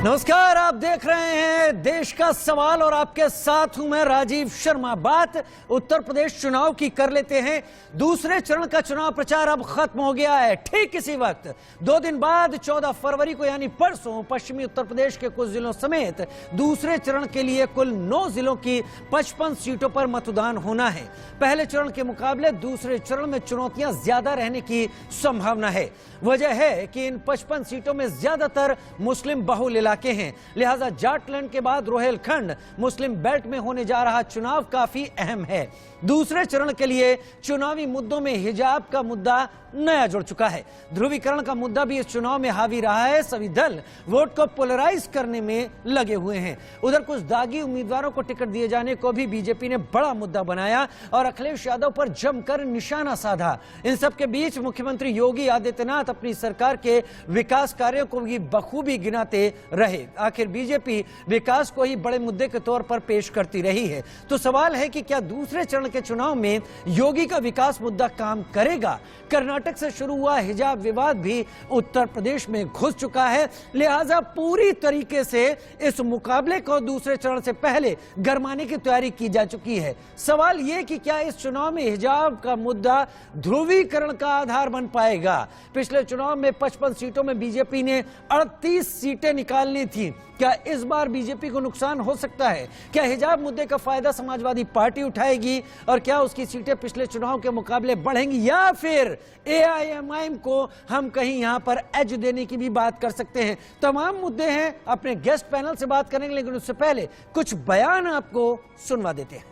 नमस्कार, आप देख रहे हैं देश का सवाल और आपके साथ हूं मैं राजीव शर्मा। बात उत्तर प्रदेश चुनाव की कर लेते हैं। दूसरे चरण का चुनाव प्रचार अब खत्म हो गया है। ठीक इसी वक्त 2 दिन बाद 14 फरवरी को यानी परसों पश्चिमी उत्तर प्रदेश के कुछ जिलों समेत दूसरे चरण के लिए कुल 9 जिलों की 55 सीटों पर मतदान होना है। पहले चरण के मुकाबले दूसरे चरण में चुनौतियां ज्यादा रहने की संभावना है। वजह है कि इन 55 सीटों में ज्यादातर मुस्लिम बहुल इलाके हैं, लिहाजा जाटलैंड के बाद रोहेलखंड मुस्लिम बेल्ट में होने जा रहा चुनाव काफी अहम है। दूसरे चरण के लिए चुनावी मुद्दों में हिजाब का मुद्दा नया जुड़ चुका है। ध्रुवीकरण का मुद्दा भी इस चुनाव में हावी रहा है। सभी दल वोट को पोलराइज करने में लगे हुए हैं। उधर कुछ दागी उम्मीदवारों को टिकट दिए जाने को भी बीजेपी ने बड़ा मुद्दा बनाया और अखिलेश यादव पर जमकर निशाना साधा। इन सब के बीच मुख्यमंत्री योगी आदित्यनाथ अपनी सरकार के विकास कार्यों को भी बखूबी गिनाते रहे। आखिर बीजेपी विकास को ही बड़े मुद्दे के तौर पर पेश करती रही है। तो सवाल है कि क्या दूसरे चरण के चुनाव में योगी का विकास मुद्दा काम करेगा? कर्नाटक से शुरू हुआ हिजाब विवाद भी उत्तर प्रदेश में घुस चुका है, लिहाजा पूरी तरीके से इस मुकाबले को दूसरे चरण से पहले गरमाने की तैयारी की जा चुकी है। सवाल यह कि क्या इस चुनाव में हिजाब का मुद्दा ध्रुवीकरण का आधार बन पाएगा? पिछले चुनाव में 55 सीटों में बीजेपी ने 38 सीटें निकालनी थी। क्या इस बार बीजेपी को नुकसान हो सकता है? क्या हिजाब मुद्दे का फायदा समाजवादी पार्टी उठाएगी और क्या उसकी सीटें पिछले चुनाव के मुकाबले बढ़ेंगी, या फिर एआईएमआईएम को हम कहीं यहां पर एज देने की भी बात कर सकते हैं? तमाम मुद्दे हैं। अपने गेस्ट पैनल से बात करेंगे, लेकिन उससे पहले कुछ बयान आपको सुनवा देते हैं।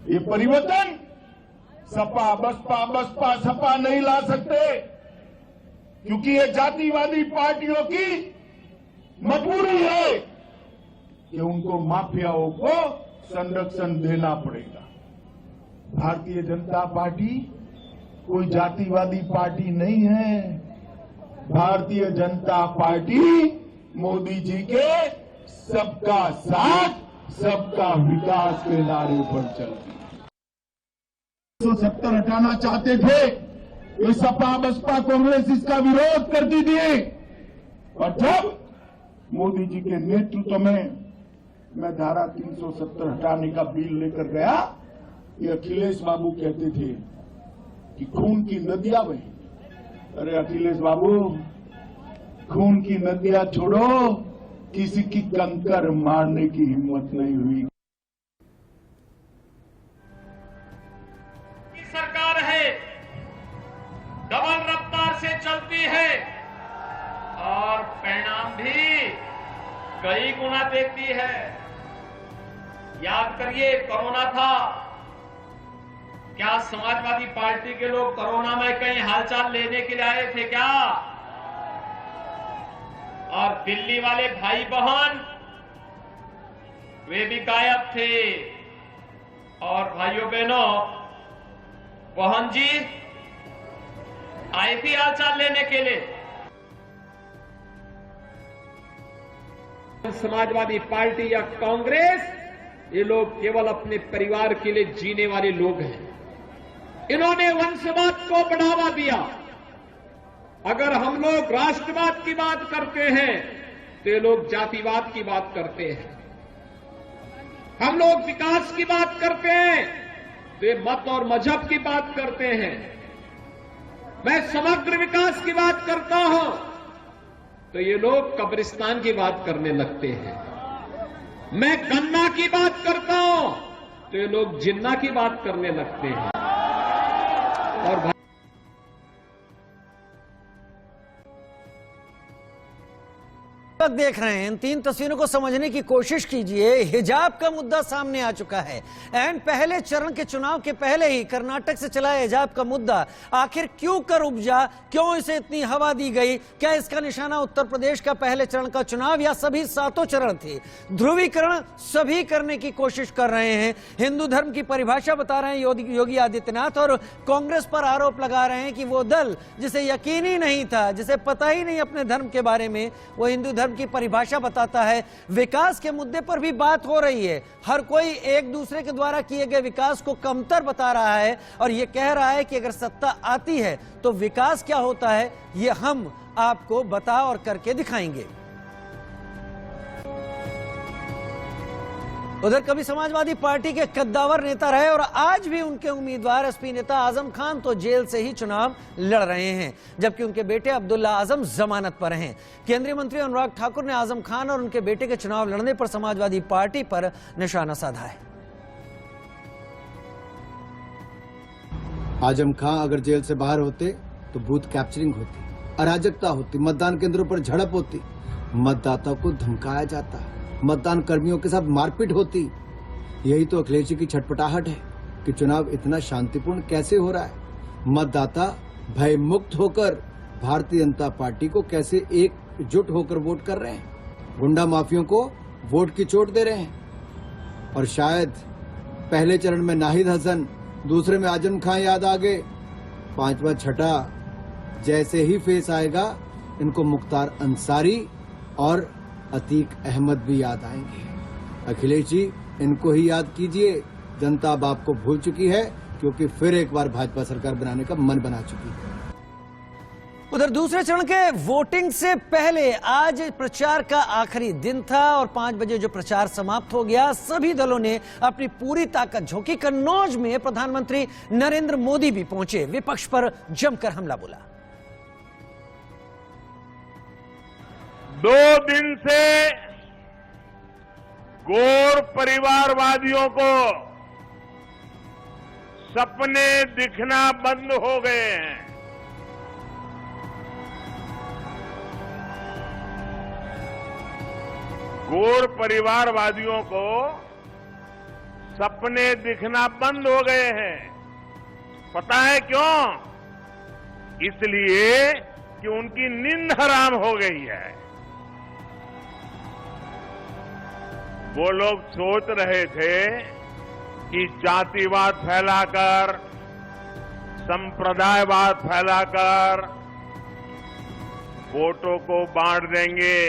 ये परिवर्तन सपा बसपा सपा नहीं ला सकते, क्योंकि ये जातिवादी पार्टियों की मजबूरी है कि उनको माफियाओं को संरक्षण देना पड़ेगा। भारतीय जनता पार्टी कोई जातिवादी पार्टी नहीं है। भारतीय जनता पार्टी मोदी जी के सबका साथ सबका विकास के नारे पर चलती है। 170 हटाना चाहते थे, ये सपा बसपा कांग्रेस इसका विरोध करती थी, और जब मोदी जी के नेतृत्व में मैं धारा 370 हटाने का बिल लेकर गया, ये अखिलेश बाबू कहते थे कि खून की नदियां बही। अरे अखिलेश बाबू, खून की नदियां छोड़ो, किसी की कंकर मारने की हिम्मत नहीं हुई। सरकार है, डबल रफ्तार से चलती है और परिणाम भी कई गुना देती है। याद करिए, कोरोना था, क्या समाजवादी पार्टी के लोग कोरोना में कहीं हालचाल लेने के लिए आए थे क्या? और दिल्ली वाले भाई बहन वे भी गायब थे। और भाइयों बहनों, बहन जी आई थी हालचाल लेने के लिए। समाजवादी पार्टी या कांग्रेस, ये लोग केवल अपने परिवार के लिए जीने वाले लोग हैं। इन्होंने वंशवाद को बढ़ावा दिया। अगर हम लोग राष्ट्रवाद की बात करते हैं तो ये लोग जातिवाद की बात करते हैं। हम लोग विकास की बात करते हैं तो ये मत और मजहब की बात करते हैं। मैं समग्र विकास की बात करता हूं तो ये लोग कब्रिस्तान की बात करने लगते हैं। मैं गन्ना की बात करता हूं तो ये लोग जिन्ना की बात करने लगते हैं। और देख रहे हैं, इन 3 तस्वीरों को समझने की कोशिश कीजिए। हिजाब का मुद्दा सामने आ चुका है। एंड पहले चरण के चुनाव के पहले ही कर्नाटक से चला हिजाब का मुद्दा आखिर क्यों कर उपजा, क्यों इसे इतनी हवा दी गई? क्या इसका निशाना उत्तर प्रदेश का पहले चरण का चुनाव या सभी 7 चरण थे? ध्रुवीकरण सभी करने की कोशिश कर रहे हैं। हिंदू धर्म की परिभाषा बता रहे हैं योगी आदित्यनाथ, और कांग्रेस पर आरोप लगा रहे हैं कि वो दल जिसे यकीन ही नहीं था, जिसे पता ही नहीं अपने धर्म के बारे में, वो हिंदू धर्म धर्म की परिभाषा बताता है। विकास के मुद्दे पर भी बात हो रही है। हर कोई एक दूसरे के द्वारा किए गए विकास को कमतर बता रहा है और ये कह रहा है कि अगर सत्ता आती है तो विकास क्या होता है ये हम आपको बता और करके दिखाएंगे। उधर कभी समाजवादी पार्टी के कद्दावर नेता रहे और आज भी उनके उम्मीदवार एसपी नेता आजम खान तो जेल से ही चुनाव लड़ रहे हैं, जबकि उनके बेटे अब्दुल्ला आजम जमानत पर हैं। केंद्रीय मंत्री अनुराग ठाकुर ने आजम खान और उनके बेटे के चुनाव लड़ने पर समाजवादी पार्टी पर निशाना साधा है। आजम खान अगर जेल से बाहर होते तो बूथ कैप्चरिंग होती, अराजकता होती, मतदान केंद्रों पर झड़प होती, मतदाता को धमकाया जाता, मतदान कर्मियों के साथ मारपीट होती। यही तो अखिलेश जी की छटपटाहट है कि चुनाव इतना शांतिपूर्ण कैसे हो रहा है। मतदाता भय मुक्त होकर भारतीय जनता पार्टी को कैसे एकजुट होकर वोट कर रहे हैं, गुंडा माफियों को वोट की चोट दे रहे हैं। और शायद पहले चरण में नाहिद हसन, दूसरे में आजम खान याद आ गए, पांचवा छठा जैसे ही फेस आएगा इनको मुख्तार अंसारी और अतीक अहमद भी याद आएंगे। अखिलेश जी इनको ही याद कीजिए, जनता अब आपको भूल चुकी है क्योंकि फिर एक बार भाजपा सरकार बनाने का मन बना चुकी है। उधर दूसरे चरण के वोटिंग से पहले आज प्रचार का आखिरी दिन था और 5 बजे जो प्रचार समाप्त हो गया, सभी दलों ने अपनी पूरी ताकत झोंकी। कन्नौज में प्रधानमंत्री नरेंद्र मोदी भी पहुंचे, विपक्ष पर जमकर हमला बोला। 2 दिन से गोर परिवारवादियों को सपने दिखना बंद हो गए हैं। गोर परिवारवादियों को सपने दिखना बंद हो गए हैं। पता है क्यों? इसलिए कि उनकी नींद हराम हो गई है। वो लोग सोच रहे थे कि जातिवाद फैलाकर, संप्रदायवाद फैलाकर वोटों को बांट देंगे।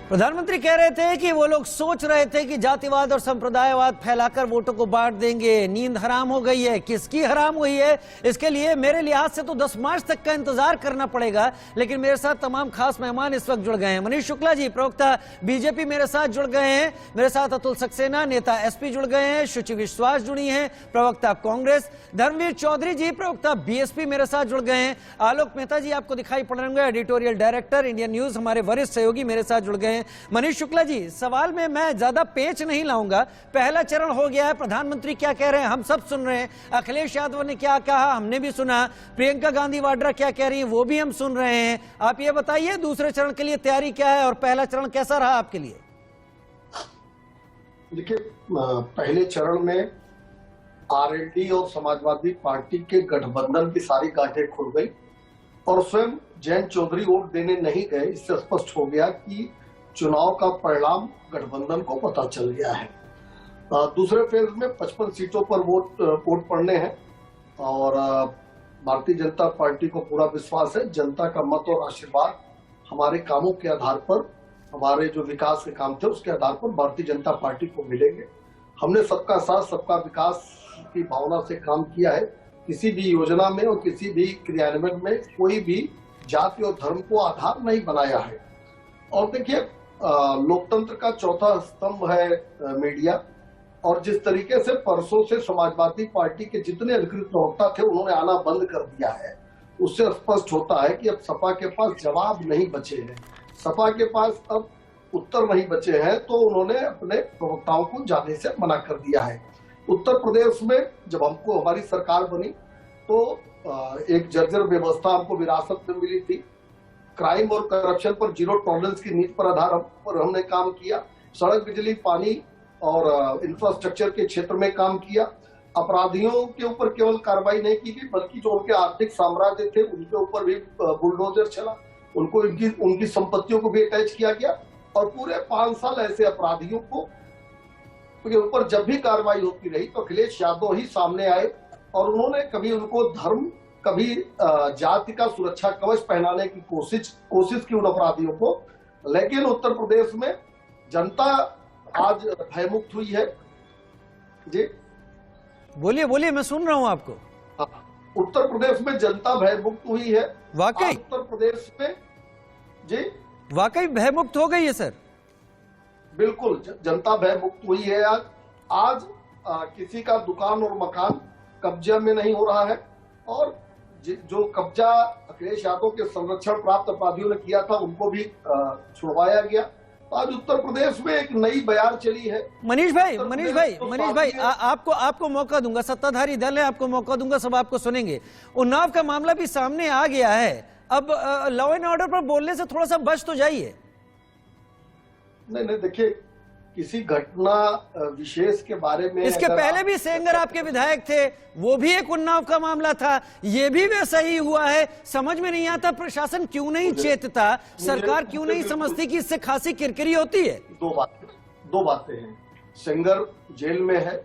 प्रधानमंत्री कह रहे थे कि वो लोग सोच रहे थे कि जातिवाद और संप्रदायवाद फैलाकर वोटों को बांट देंगे। नींद हराम हो गई है। किसकी हराम हुई है इसके लिए मेरे लिहाज से तो 10 मार्च तक का इंतजार करना पड़ेगा। लेकिन मेरे साथ तमाम खास मेहमान इस वक्त जुड़ गए हैं। मनीष शुक्ला जी, प्रवक्ता बीजेपी, मेरे साथ जुड़ गए हैं। मेरे साथ अतुल सक्सेना, नेता एसपी, जुड़ गए हैं। शुचि विश्वास जुड़ी हैं, प्रवक्ता कांग्रेस। धर्मवीर चौधरी जी, प्रवक्ता बीएसपी, मेरे साथ जुड़ गए हैं। आलोक मेहता जी आपको दिखाई पड़ रहे होंगे, एडिटोरियल डायरेक्टर इंडियन न्यूज, हमारे वरिष्ठ सहयोगी, मेरे साथ जुड़ गए हैं। मनीष शुक्ला जी, सवाल में मैं ज्यादा पेच नहीं लाऊंगा। पहला चरण हो गया है, प्रधानमंत्री क्या कह रहे हैं हम सब सुन रहे हैं। अखिलेश यादव ने क्या कहा हमने भी सुना, प्रियंका गांधी वाड्रा क्या कह रही हैं वो भी हम सुन रहे हैं। आप ये बताइए दूसरे चरण के लिए तैयारी क्या है और पहला चरण कैसा रहा आपके लिए? देखिए, पहले चरण में आरएलडी और समाजवादी पार्टी के गठबंधन की सारी गांठें खुल गई और स्वयं जयंत चौधरी वोट देने नहीं गए। इससे स्पष्ट हो गया कि चुनाव का परिणाम गठबंधन को पता चल गया है। दूसरे फेज में 55 सीटों पर वोट पड़ने हैं और भारतीय जनता पार्टी को पूरा विश्वास है जनता का मत और आशीर्वाद हमारे कामों के आधार पर, हमारे जो विकास के काम थे उसके आधार पर भारतीय जनता पार्टी को मिलेंगे। हमने सबका साथ सबका विकास की भावना से काम किया है। किसी भी योजना में और किसी भी क्रियान्वयन में कोई भी जाति और धर्म को आधार नहीं बनाया है। और देखिए, लोकतंत्र का चौथा स्तंभ है मीडिया, और जिस तरीके से परसों से समाजवादी पार्टी के जितने अधिकृत प्रवक्ता थे उन्होंने आना बंद कर दिया है, उससे स्पष्ट होता है कि अब सपा के पास जवाब नहीं बचे हैं, सपा के पास अब उत्तर नहीं बचे हैं, तो उन्होंने अपने प्रवक्ताओं को जाने से मना कर दिया है। उत्तर प्रदेश में जब हमको हमारी सरकार बनी तो एक जर्जर व्यवस्था हमको विरासत में मिली थी। क्राइम और करप्शन पर जीरो टॉलरेंस की नीति पर आधार पर हमने काम किया। सड़क, बिजली, पानी और इंफ्रास्ट्रक्चर के क्षेत्र में काम किया। अपराधियों के ऊपर केवल कार्रवाई नहीं की गई बल्कि जो उनके आर्थिक साम्राज्य थे उनके ऊपर भी बुलडोजर चला, उनको उनकी संपत्तियों को भी अटैच किया गया। और पूरे 5 साल ऐसे अपराधियों को के ऊपर जब भी कार्रवाई होती रही तो अखिलेश यादव ही सामने आए और उन्होंने कभी उनको धर्म, कभी जाति का सुरक्षा कवच पहनाने की कोशिश की उन अपराधियों को। लेकिन उत्तर प्रदेश में जनता आज भयमुक्त हुई है। जी बोलिए बोलिए, मैं सुन रहा हूं आपको। उत्तर प्रदेश में जनता भयमुक्त हुई है। वाकई उत्तर प्रदेश में जी वाकई भयमुक्त हो गई है सर। बिल्कुल जनता भयमुक्त हुई है। आज किसी का दुकान और मकान कब्जे में नहीं हो रहा है, और जो कब्जा अखिलेश यादव के संरक्षण प्राप्त अपराधियों ने किया था उनको भी छुड़वाया गया। आज उत्तर प्रदेश में एक नई बयार चली है। मनीष भाई आपको मौका दूंगा, सत्ताधारी दल है, आपको मौका दूंगा, सब आपको सुनेंगे। उन्नाव का मामला भी सामने आ गया है, अब लॉ एंड ऑर्डर पर बोलने से थोड़ा सा बच तो जाइए। नहीं, देखिए किसी घटना विशेष के बारे में, इसके पहले भी सेंगर आपके विधायक थे, वो भी एक उन्नाव का मामला था, ये भी वैसा ही हुआ है। समझ में नहीं आता प्रशासन क्यों नहीं चेतता, सरकार क्यों नहीं समझती कि इससे खासी किरकिरी होती है। दो बातें हैं। सेंगर जेल में है,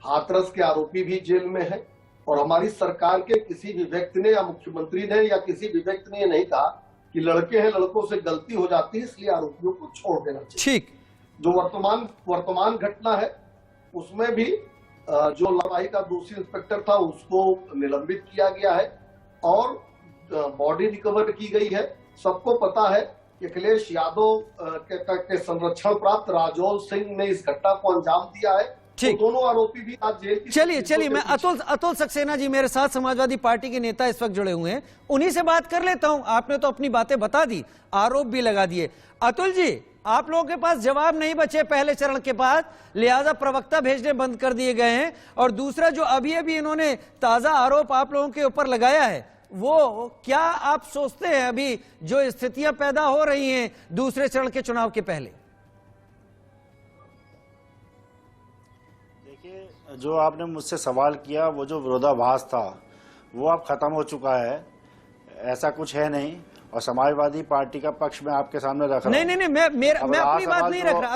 हाथरस के आरोपी भी जेल में है, और हमारी सरकार के किसी भी व्यक्ति ने या मुख्यमंत्री ने या किसी भी व्यक्ति ने नहीं कहा कि लड़के हैं, लड़कों से गलती हो जाती है इसलिए आरोपियों को छोड़ देना चाहिए। ठीक, जो वर्तमान घटना है उसमें भी जो लापरवाही का दोषी इंस्पेक्टर था उसको निलंबित किया गया है और बॉडी रिकवर की गई है। सबको पता है कि अखिलेश यादव के संरक्षण प्राप्त राजौल सिंह ने इस घटना को अंजाम दिया है। तो दोनों आरोपी भी आज जेल की। चलिए मैं अतुल सक्सेना जी मेरे साथ समाजवादी पार्टी के नेता इस वक्त जुड़े हुए हैं, उन्हीं से बात कर लेता हूं। आपने तो अपनी बातें बता दी, आरोप भी लगा दिए। अतुल जी, आप लोगों के पास जवाब नहीं बचे पहले चरण के बाद, लिहाजा प्रवक्ता भेजने बंद कर दिए गए हैं, और दूसरा जो अभी इन्होंने ताजा आरोप आप लोगों के ऊपर लगाया है, वो क्या आप सोचते हैं अभी जो स्थितियां पैदा हो रही हैं दूसरे चरण के चुनाव के पहले? देखिए, जो आपने मुझसे सवाल किया, वो जो विरोधाभास था वो अब खत्म हो चुका है, ऐसा कुछ है नहीं। और समाजवादी पार्टी का पक्ष में आपके सामने रख रहा हूं। नहीं, मैं अपनी बात नहीं रख रहा।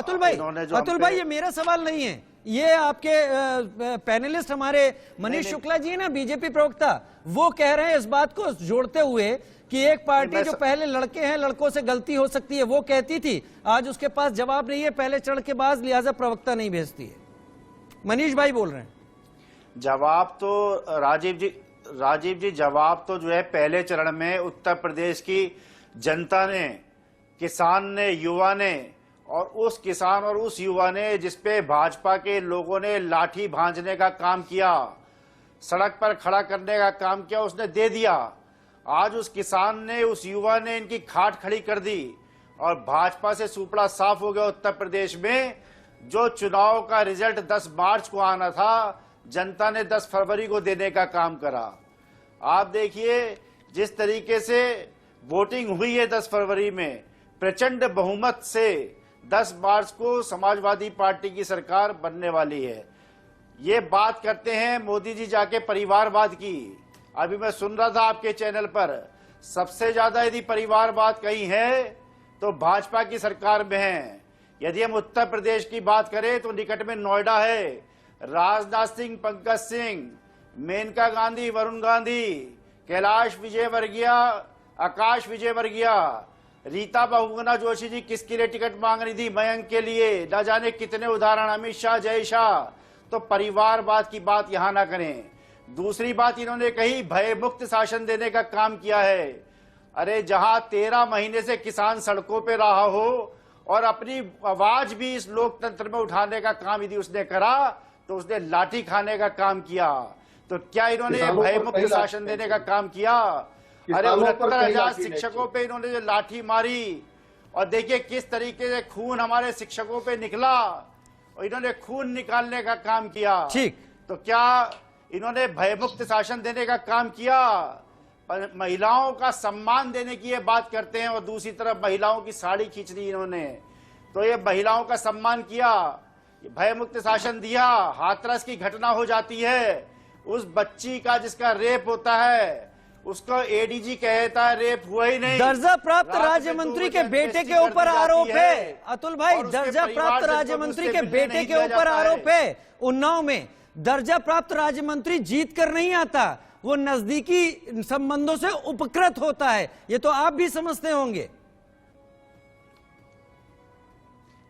अतुल भाई ये मेरा सवाल नहीं है, ये आपके पैनलिस्ट हमारे मनीष शुक्ला जी ना, बीजेपी प्रवक्ता, वो कह रहे हैं इस बात को जोड़ते हुए कि एक पार्टी जो पहले लड़के हैं, लड़कों से गलती हो सकती है, वो कहती थी, आज उसके पास जवाब नहीं है पहले चरण के बाद, लिहाजा प्रवक्ता नहीं भेजती है। मनीष भाई बोल रहे हैं। जवाब तो राजीव जी जवाब तो जो है पहले चरण में उत्तर प्रदेश की जनता ने, किसान ने, युवा ने, और उस किसान और उस युवा ने जिसपे भाजपा के लोगों ने लाठी भांजने का काम किया, सड़क पर खड़ा करने का काम किया, उसने दे दिया। आज उस किसान ने, उस युवा ने इनकी खाट खड़ी कर दी और भाजपा से सुपड़ा साफ हो गया। उत्तर प्रदेश में जो चुनाव का रिजल्ट 10 मार्च को आना था, जनता ने 10 फरवरी को देने का काम करा। आप देखिए जिस तरीके से वोटिंग हुई है 10 फरवरी में, प्रचंड बहुमत से 10 मार्च को समाजवादी पार्टी की सरकार बनने वाली है। ये बात करते हैं मोदी जी जाके परिवारवाद की। अभी मैं सुन रहा था आपके चैनल पर, सबसे ज्यादा यदि परिवारवाद कहीं है तो भाजपा की सरकार में है। यदि हम उत्तर प्रदेश की बात करें तो निकट में नोएडा है, राजनाथ सिंह, पंकज सिंह, मेनका गांधी, वरुण गांधी, कैलाश विजयवर्गीय, आकाश विजयवर्गीय, रीता बहुगुणा जोशी जी किसके लिए टिकट मांग रही थी, मयंक के लिए, न जाने कितने उदाहरण, अमित शाह, जय शाह। तो परिवारवाद की बात यहां ना करें। दूसरी बात इन्होंने कही, भय मुक्त शासन देने का काम किया है। अरे जहां 13 महीने से किसान सड़कों पे रहा हो और अपनी आवाज भी इस लोकतंत्र में उठाने का काम यदि उसने करा तो उसने लाठी खाने का काम किया। तो क्या इन्होंने भयमुक्त शासन देने का काम किया? अरे 69,000 शिक्षकों पे इन्होंने जो लाठी मारी, और देखिए किस तरीके से खून हमारे शिक्षकों पे निकला, और इन्होंने खून निकालने का काम किया। ठीक, तो क्या इन्होंने भयमुक्त शासन देने का काम किया? महिलाओं का सम्मान देने की ये बात करते हैं और दूसरी तरफ महिलाओं की साड़ी खींच दी इन्होंने। तो ये महिलाओं का सम्मान किया, भयमुक्त शासन दिया। हाथरस की घटना हो जाती है, उस बच्ची का जिसका रेप होता है उसको एडीजी कहता है रेप हुआ ही नहीं। दर्जा प्राप्त राज्य मंत्री के बेटे के ऊपर आरोप है अतुल भाई, दर्जा प्राप्त राज्य मंत्री के बेटे के ऊपर आरोप है। उन्नाव में दर्जा प्राप्त राज्य मंत्री जीत कर नहीं आता, वो नजदीकी संबंधों से उपकृत होता है, ये तो आप भी समझते होंगे।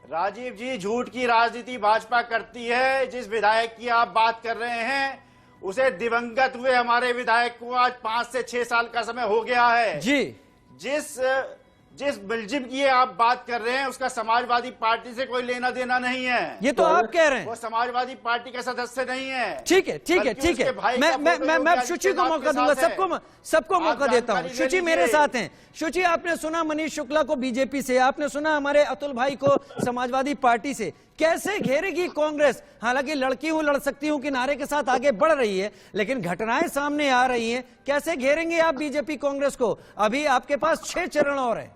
राजीव जी, झूठ की राजनीति भाजपा करती है। जिस विधायक की आप बात कर रहे हैं उसे दिवंगत हुए हमारे विधायक को आज 5 से 6 साल का समय हो गया है जी। जिस मुलजिम की आप बात कर रहे हैं उसका समाजवादी पार्टी से कोई लेना देना नहीं है। ये तो आप कह रहे हैं, वो समाजवादी पार्टी का सदस्य नहीं है। ठीक है, ठीक है, ठीक है। मैं शुचि को मौका दूंगा, सबको मौका देता हूं। शुचि मेरे साथ हैं। शुचि, आपने सुना मनीष शुक्ला को बीजेपी से, आपने सुना हमारे अतुल भाई को समाजवादी पार्टी से। कैसे घेरेगी कांग्रेस? हालांकि लड़की हूं, लड़ सकती हूं कि नारे के साथ आगे बढ़ रही है, लेकिन घटनाएं सामने आ रही हैं। कैसे घेरेंगे आप बीजेपी कांग्रेस को? अभी आपके पास 6 चरण और है।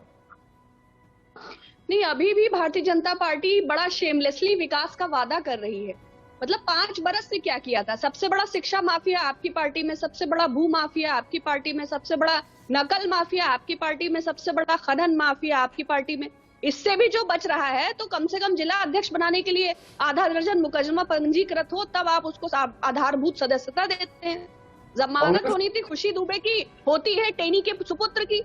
नहीं, अभी भी भारतीय जनता पार्टी बड़ा शेमलेसली विकास का वादा कर रही है। मतलब 5 बरस से क्या किया था? सबसे बड़ा शिक्षा माफिया आपकी पार्टी में, सबसे बड़ा भू माफिया आपकी पार्टी में, सबसे बड़ा नकल माफिया आपकी पार्टी में, सबसे बड़ा खनन माफिया आपकी पार्टी में। इससे भी जो बच रहा है तो कम से कम जिला अध्यक्ष बनाने के लिए आधा दर्जन मुकदमा पंजीकृत हो, तब आप उसको आधारभूत सदस्यता देते हैं। जमानत होनी थी खुशी दुबे की, होती है टेनी के सुपुत्र की।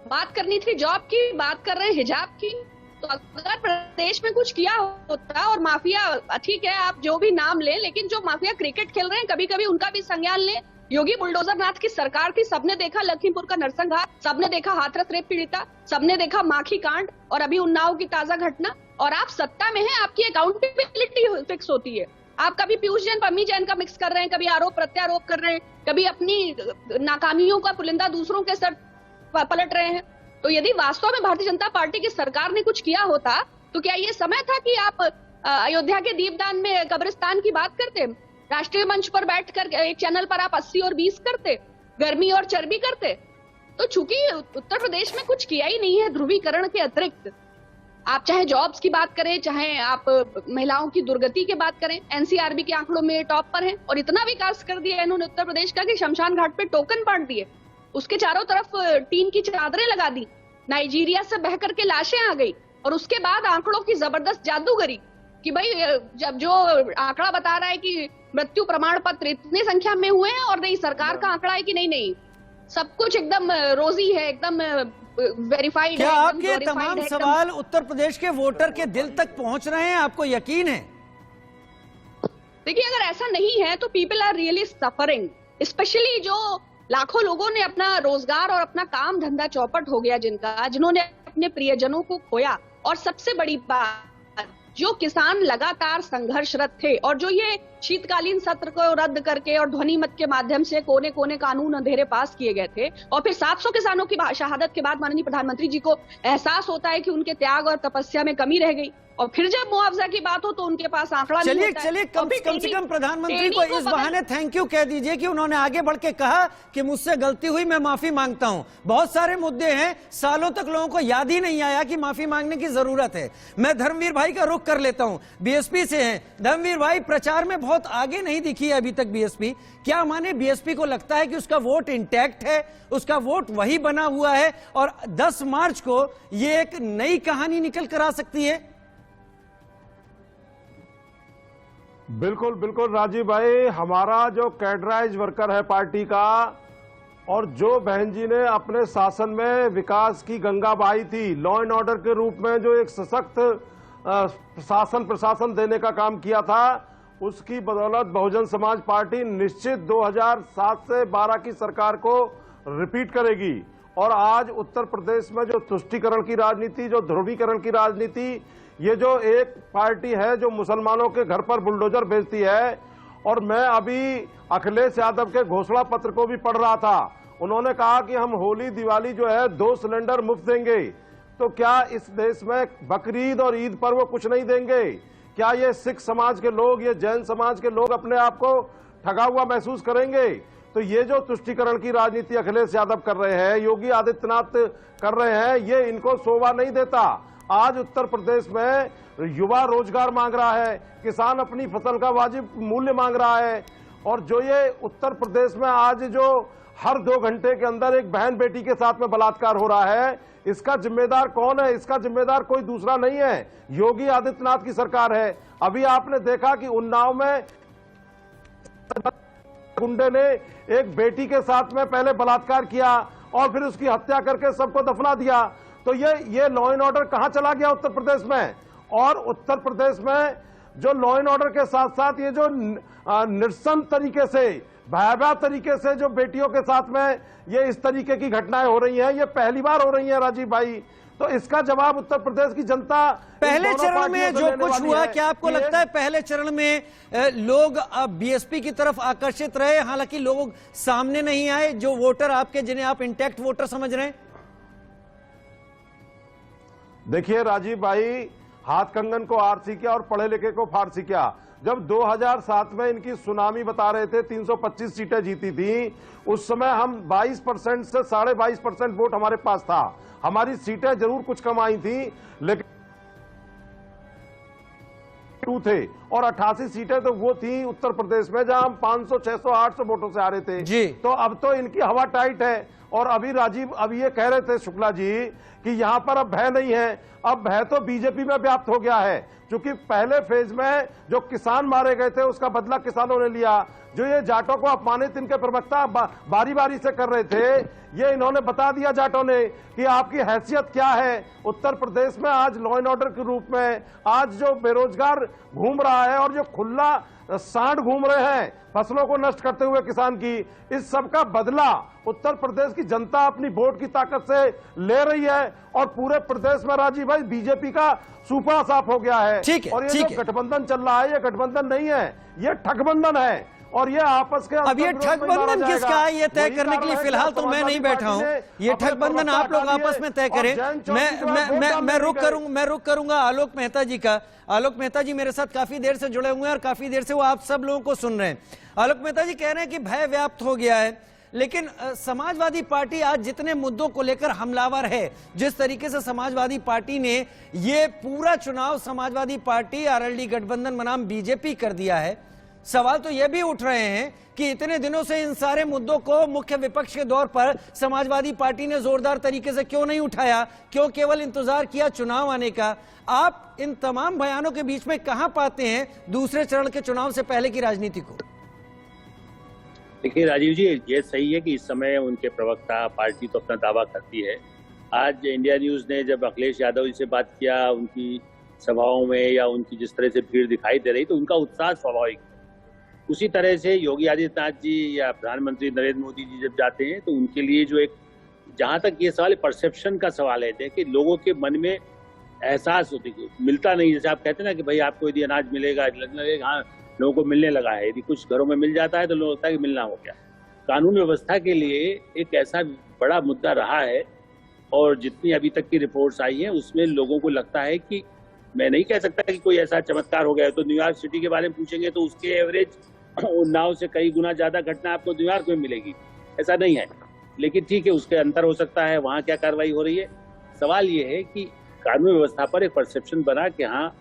बात करनी थी जॉब की, बात कर रहे हैं हिजाब की। तो अगर प्रदेश में कुछ किया होता, और माफिया ठीक है आप जो भी नाम लें, लेकिन जो माफिया क्रिकेट खेल रहे हैं कभी कभी उनका भी संज्ञान लें। योगी बुलडोजर नाथ की सरकार थी, सबने देखा लखीमपुर का नरसंहार, सबने देखा हाथरस रेप पीड़िता, सबने देखा माखी कांड, और अभी उन्नाव की ताजा घटना। और आप सत्ता में हैं, आपकी अकाउंटेबिलिटी फिक्स होती है। आप कभी पीयूष जैन पम्मी जैन का मिक्स कर रहे हैं, कभी आरोप प्रत्यारोप कर रहे हैं, कभी अपनी नाकामियों का पुलिंदा दूसरों के सर पलट रहे हैं। तो यदि वास्तव में भारतीय जनता पार्टी की सरकार ने कुछ किया होता तो क्या ये समय था कि आप अयोध्या के दीपदान में कब्रिस्तान की बात करते, राष्ट्रीय मंच पर बैठकर एक चैनल पर आप 80 और 20 करते, गर्मी और चर्बी करते? तो चूंकि उत्तर प्रदेश में कुछ किया ही नहीं है ध्रुवीकरण के अतिरिक्त, आप चाहे जॉब्स की बात करें, चाहे आप महिलाओं की दुर्गति की बात करें, एनसीआरबी के आंकड़ों में टॉप पर है। और इतना विकास कर दिया इन्होंने उत्तर प्रदेश का कि शमशान घाट पे टोकन बांट दिए, उसके चारों तरफ टीन की चादरें लगा दी, नाइजीरिया से बह करके लाशें आ गई, और उसके बाद आंकड़ों की जबरदस्त जादूगरी कि भाई जब जो आंकड़ा बता रहा है कि मृत्यु प्रमाण पत्र इतनी संख्या में हुए हैं, और नहीं सरकार का आंकड़ा है कि नहीं सब कुछ एकदम रोजी है, एकदम वेरीफाइड है। क्या आपके तमाम सवाल उत्तर प्रदेश के वोटर के दिल तक पहुंच रहे हैं? आपको यकीन है? देखिए, अगर ऐसा नहीं है तो people are really suffering, specially जो लाखों लोगों ने अपना रोजगार और अपना काम धंधा चौपट हो गया, जिन्होंने अपने प्रियजनों को खोया। और सबसे बड़ी बात, जो किसान लगातार संघर्षरत थे, और जो ये शीतकालीन सत्र को रद्द करके और ध्वनि मत के माध्यम से कोने कोने कानून अंधेरे पास किए गए थे, और फिर 700 किसानों की शहादत के बाद माननीय प्रधानमंत्री जी को एहसास होता है कि उनके त्याग और तपस्या में कमी रह गई, और फिर जब मुआवजा की बात हो तो उनके पास आंकड़ा नहीं होता है। चलिए कम से कम प्रधानमंत्री को इस बहाने थैंक यू कह दीजिए कि उन्होंने आगे बढ़ के कहा कि मुझसे गलती हुई, मैं माफी मांगता हूं। बहुत सारे मुद्दे हैं, सालों तक लोगों को याद ही नहीं आया कि माफी मांगने की जरूरत है। मैं धर्मवीर भाई का रुख कर लेता हूं, बीएसपी से हैं। धर्मवीर भाई, प्रचार में बहुत आगे नहीं दिखी है अभी तक बीएसपी, क्या माने बीएसपी को लगता है कि उसका वोट इंटैक्ट है, उसका वोट वही बना हुआ है, और 10 मार्च को ये एक नई कहानी निकल कर आ सकती है? बिल्कुल बिल्कुल राजीव भाई, हमारा जो कैडराइज वर्कर है पार्टी का, और जो बहन जी ने अपने शासन में विकास की गंगा बहाई थी, लॉ एंड ऑर्डर के रूप में जो एक सशक्त शासन प्रशासन देने का काम किया था, उसकी बदौलत बहुजन समाज पार्टी निश्चित 2007 से 12 की सरकार को रिपीट करेगी। और आज उत्तर प्रदेश में जो तुष्टीकरण की राजनीति, जो ध्रुवीकरण की राजनीति, ये जो एक पार्टी है जो मुसलमानों के घर पर बुलडोजर भेजती है। और मैं अभी अखिलेश यादव के घोषणा पत्र को भी पढ़ रहा था, उन्होंने कहा कि हम होली दिवाली जो है 2 सिलेंडर मुफ्त देंगे। तो क्या इस देश में बकरीद और ईद पर वो कुछ नहीं देंगे? क्या ये सिख समाज के लोग, ये जैन समाज के लोग अपने आप को ठगा हुआ महसूस करेंगे? तो ये जो तुष्टीकरण की राजनीति अखिलेश यादव कर रहे हैं, योगी आदित्यनाथ कर रहे हैं, ये इनको शोभा नहीं देता। आज उत्तर प्रदेश में युवा रोजगार मांग रहा है, किसान अपनी फसल का वाजिब मूल्य मांग रहा है, और जो ये उत्तर प्रदेश में आज जो हर 2 घंटे के अंदर एक बहन बेटी के साथ में बलात्कार हो रहा है, इसका जिम्मेदार कौन है? इसका जिम्मेदार कोई दूसरा नहीं है, योगी आदित्यनाथ की सरकार है। अभी आपने देखा कि उन्नाव में गुंडे ने एक बेटी के साथ में पहले बलात्कार किया और फिर उसकी हत्या करके सबको दफना दिया। तो ये लॉ एंड ऑर्डर कहां चला गया उत्तर प्रदेश में? और उत्तर प्रदेश में जो लॉ एंड ऑर्डर के साथ साथ ये जो निरसन तरीके से, भयावह तरीके से जो बेटियों के साथ में ये इस तरीके की घटनाएं हो रही हैं, ये पहली बार हो रही हैं राजीव भाई। तो इसका जवाब उत्तर प्रदेश की जनता पहले चरण में जो कुछ हुआ, क्या आपको लगता है पहले चरण में लोग बीएसपी की तरफ आकर्षित रहे, हालांकि लोग सामने नहीं आए, जो वोटर आपके, जिन्हें आप इंटैक्ट वोटर समझ रहे हैं? देखिए राजीव भाई, हाथ कंगन को आरसी किया और पढ़े लिखे को फारसी किया। जब 2007 में इनकी सुनामी बता रहे थे 325 सीटें जीती थी, उस समय हम 22% से 22.5% वोट हमारे पास था। हमारी सीटें जरूर कुछ कम आई थी, लेकिन थे और 88 सीटें तो वो थी उत्तर प्रदेश में जहां हम 500, 600, 800 वोटों से आ रहे थे जी। तो अब तो इनकी हवा टाइट है। और अभी राजीव, अभी ये कह रहे थे शुक्ला जी कि यहां पर अब भय नहीं है, अब भय तो बीजेपी में व्याप्त हो गया है। क्योंकि पहले फेज में जो किसान मारे गए थे उसका बदला किसानों ने लिया। जो ये जाटों को अपमानित इनके प्रवक्ता बारी बारी से कर रहे थे, ये इन्होंने बता दिया जाटों ने कि आपकी हैसियत क्या है। उत्तर प्रदेश में आज लॉ एंड ऑर्डर के रूप में आज जो बेरोजगार घूम रहा है और जो खुला सांड घूम रहे हैं फसलों को नष्ट करते हुए किसान की, इस सब का बदला उत्तर प्रदेश की जनता अपनी वोट की ताकत से ले रही है। और पूरे प्रदेश में राजीव भाई बीजेपी का सूपा साफ हो गया है। ठीक है, और ये ठीक जो है। गठबंधन चल रहा है, ये गठबंधन नहीं है, ये ठगबंधन है। और ये आपस के अब ये ठगबंधन किसका है, ये तय करने के लिए फिलहाल तो मैं नहीं बैठा हूं। ये ठगबंधन आप लोग आपस में तय करें। मैं रुक करूंगा आलोक मेहता जी का। आलोक मेहता जी मेरे साथ काफी देर से जुड़े हुए हैं और काफी देर से वो आप सब लोगों को सुन रहे हैं। आलोक मेहता जी कह रहे हैं कि भय व्याप्त हो गया है, लेकिन समाजवादी पार्टी आज जितने मुद्दों को लेकर हमलावर है, जिस तरीके से समाजवादी पार्टी ने ये पूरा चुनाव समाजवादी पार्टी आरएलडी गठबंधन बनाम बीजेपी कर दिया है, सवाल तो यह भी उठ रहे हैं कि इतने दिनों से इन सारे मुद्दों को मुख्य विपक्ष के दौर पर समाजवादी पार्टी ने जोरदार तरीके से क्यों नहीं उठाया, क्यों केवल इंतजार किया चुनाव आने का? आप इन तमाम बयानों के बीच में कहां पाते हैं दूसरे चरण के चुनाव से पहले की राजनीति को? देखिए राजीव जी, ये सही है कि इस समय उनके प्रवक्ता पार्टी तो अपना दावा करती है। आज इंडिया न्यूज ने जब अखिलेश यादव जी से बात किया, उनकी सभाओं में या उनकी जिस तरह से भीड़ दिखाई दे रही, तो उनका उत्साह स्वाभाविक है। उसी तरह से योगी आदित्यनाथ जी या प्रधानमंत्री नरेंद्र मोदी जी जब जाते हैं तो उनके लिए जो एक, जहां तक ये सवाल परसेप्शन का सवाल है कि लोगों के मन में एहसास होती है, मिलता नहीं। जैसे आप कहते हैं ना कि भाई आपको यदि अनाज मिलेगा, हाँ लोगों को मिलने लगा है, यदि कुछ घरों में मिल जाता है तो लोगों को लगता है कि मिलना हो गया। कानून व्यवस्था के लिए एक ऐसा बड़ा मुद्दा रहा है और जितनी अभी तक की रिपोर्ट्स आई हैं उसमें लोगों को लगता है कि, मैं नहीं कह सकता कि कोई ऐसा चमत्कार हो गया। तो न्यूयॉर्क सिटी के बारे में पूछेंगे तो उसके एवरेज उन्नाव से कई गुना ज्यादा घटना आपको न्यूयॉर्क में मिलेगी, ऐसा नहीं है। लेकिन ठीक है, उसके अंतर हो सकता है, वहाँ क्या कार्रवाई हो रही है। सवाल ये है कि कानून व्यवस्था पर एक परसेप्शन बना कि हाँ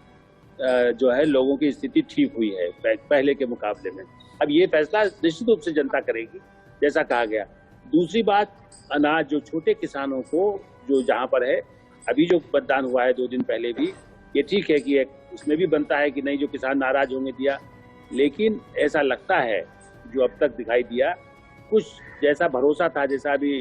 जो है लोगों की स्थिति ठीक हुई है पहले के मुकाबले में। अब ये फैसला निश्चित रूप से जनता करेगी, जैसा कहा गया। दूसरी बात, अनाज जो छोटे किसानों को जो जहाँ पर है, अभी जो मतदान हुआ है 2 दिन पहले भी, ये ठीक है कि उसमें भी बनता है कि नहीं जो किसान नाराज होंगे दिया, लेकिन ऐसा लगता है जो अब तक दिखाई दिया, कुछ जैसा भरोसा था, जैसा अभी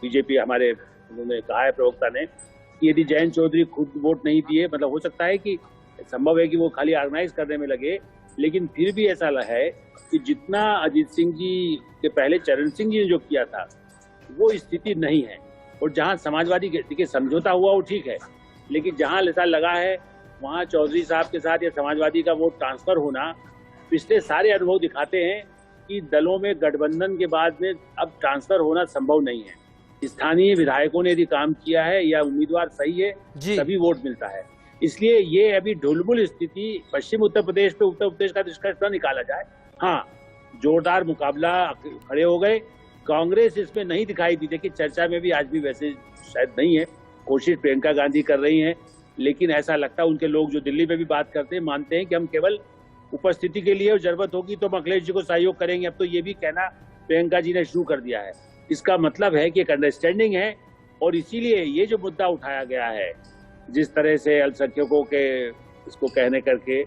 बीजेपी हमारे उन्होंने कहा है प्रवक्ता ने, कि यदि जयंत चौधरी खुद वोट नहीं दिए, मतलब हो सकता है कि संभव है कि वो खाली ऑर्गेनाइज करने में लगे, लेकिन फिर भी ऐसा है कि जितना अजीत सिंह जी के पहले चरण सिंह जी ने जो किया था वो स्थिति नहीं है। और जहाँ समाजवादी के समझौता हुआ वो ठीक है, लेकिन जहाँ ऐसा लगा है वहाँ चौधरी साहब के साथ या समाजवादी का वोट ट्रांसफर होना, पिछले सारे अनुभव दिखाते हैं कि दलों में गठबंधन के बाद में अब ट्रांसफर होना संभव नहीं है। स्थानीय विधायकों ने यदि काम किया है या उम्मीदवार सही है तभी वोट मिलता है। इसलिए ये अभी ढुलमुल स्थिति पश्चिम उत्तर प्रदेश पे उत्तर प्रदेश का निष्कर्ष न निकाला जाए। हाँ, जोरदार मुकाबला खड़े हो गए, कांग्रेस इसमें नहीं दिखाई दी, लेकिन चर्चा में भी आज भी वैसे शायद नहीं है। कोशिश प्रियंका गांधी कर रही हैं, लेकिन ऐसा लगता है उनके लोग जो दिल्ली में भी बात करते हैं मानते हैं कि हम केवल उपस्थिति के लिए और जरूरत होगी तो हम अखिलेश जी को सहयोग करेंगे। अब तो ये भी कहना प्रियंका जी ने शुरू कर दिया है। इसका मतलब है कि एक अंडरस्टैंडिंग है और इसीलिए ये जो मुद्दा उठाया गया है, जिस तरह से अल्पसंख्यकों के इसको कहने करके